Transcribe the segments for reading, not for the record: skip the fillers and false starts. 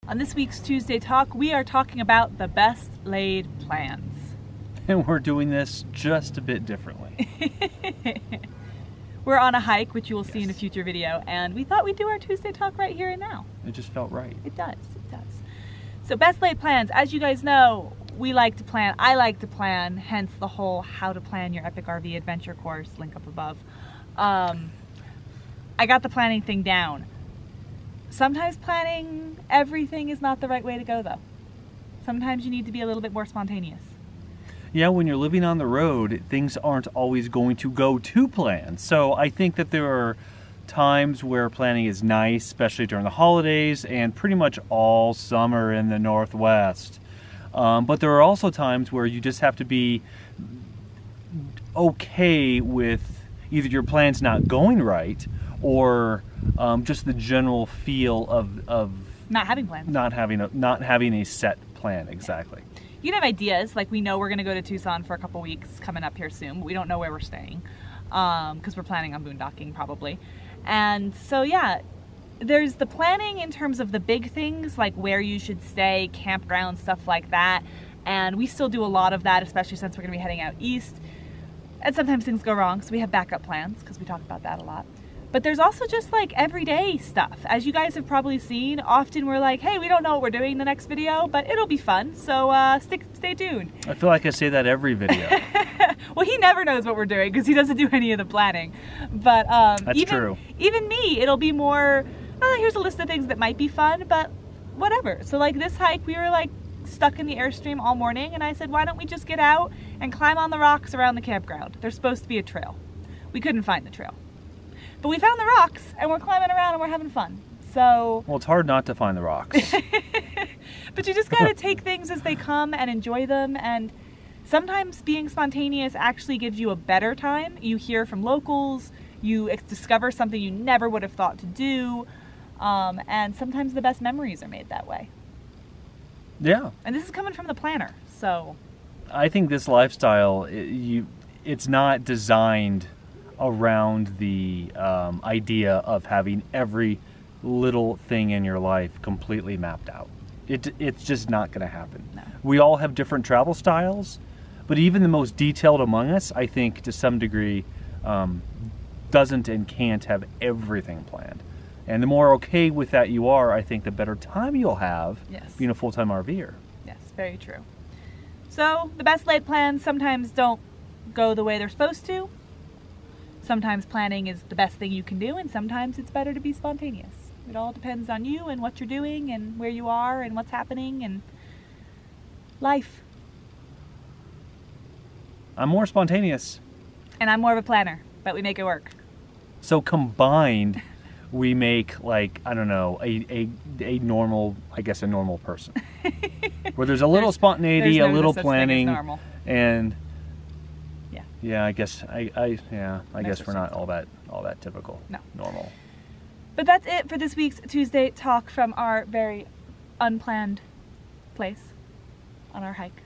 On this week's Tuesday Talk, we are talking about the best laid plans. And we're doing this just a bit differently. We're on a hike, which you will see in a future video, and we thought we'd do our Tuesday Talk right here and now. It just felt right. It does, it does. So best laid plans, as you guys know, we like to plan, I like to plan, hence the whole how to plan your epic RV adventure course, link up above. I got the planning thing down. Sometimes planning everything is not the right way to go though. Sometimes you need to be a little bit more spontaneous. Yeah, when you're living on the road, things aren't always going to go to plan. So I think that there are times where planning is nice, especially during the holidays and pretty much all summer in the Northwest. But there are also times where you just have to be okay with either your plans not going right or just the general feel of not having plans. Not having a set plan, exactly. You can have ideas, like we know we're going to go to Tucson for a couple weeks coming up here soon, but we don't know where we're staying because we're planning on boondocking probably. And so yeah, there's the planning in terms of the big things like where you should stay, campground, stuff like that. And we still do a lot of that, especially since we're going to be heading out east. And sometimes things go wrong, so we have backup plans because we talk about that a lot. But there's also just like everyday stuff. As you guys have probably seen, often we're like, hey, we don't know what we're doing in the next video, but it'll be fun, so stay tuned. I feel like I say that every video. Well, he never knows what we're doing because he doesn't do any of the planning. But That's true. Even me, it'll be more, here's a list of things that might be fun, but whatever. So like this hike, we were like stuck in the Airstream all morning, and I said, why don't we just get out and climb on the rocks around the campground? There's supposed to be a trail. We couldn't find the trail. But we found the rocks, and we're climbing around, and we're having fun. So. Well, it's hard not to find the rocks. But you just gotta take things as they come and enjoy them. And sometimes being spontaneous actually gives you a better time. You hear from locals, you discover something you never would have thought to do, and sometimes the best memories are made that way. Yeah. And this is coming from the planner, so. I think this lifestyle, it's not designed around the idea of having every little thing in your life completely mapped out. It's just not going to happen. No. We all have different travel styles, but even the most detailed among us, I think to some degree, doesn't and can't have everything planned. And the more okay with that you are, I think the better time you'll have being a full-time RVer. Yes, very true. So the best laid plans sometimes don't go the way they're supposed to. Sometimes planning is the best thing you can do, and sometimes it's better to be spontaneous. It all depends on you and what you're doing and where you are and what's happening and life. I'm more spontaneous. And I'm more of a planner, but we make it work. So combined, we make, like, I don't know, a normal, I guess a normal person. Where there's a little spontaneity, a little planning, and yeah, I guess I guess we're not all that typical. No. Normal. But that's it for this week's Tuesday Talk from our very unplanned place on our hike.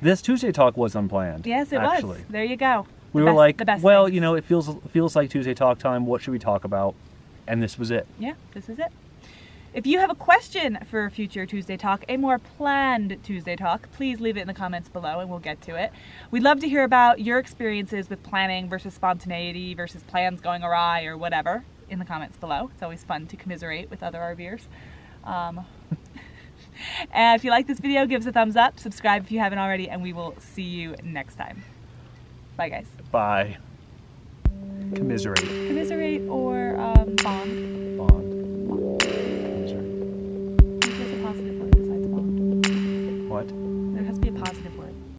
This Tuesday Talk was unplanned. Yes, it was. There you go. We were like, well, you know, it feels like Tuesday Talk time. What should we talk about? And this was it. Yeah, this is it. If you have a question for a future Tuesday Talk, a more planned Tuesday Talk, please leave it in the comments below and we'll get to it. We'd love to hear about your experiences with planning versus spontaneity versus plans going awry or whatever in the comments below. It's always fun to commiserate with other RVers. And if you like this video, give us a thumbs up, subscribe if you haven't already, and we will see you next time. Bye, guys. Bye. Commiserate. Commiserate or bond. Bond.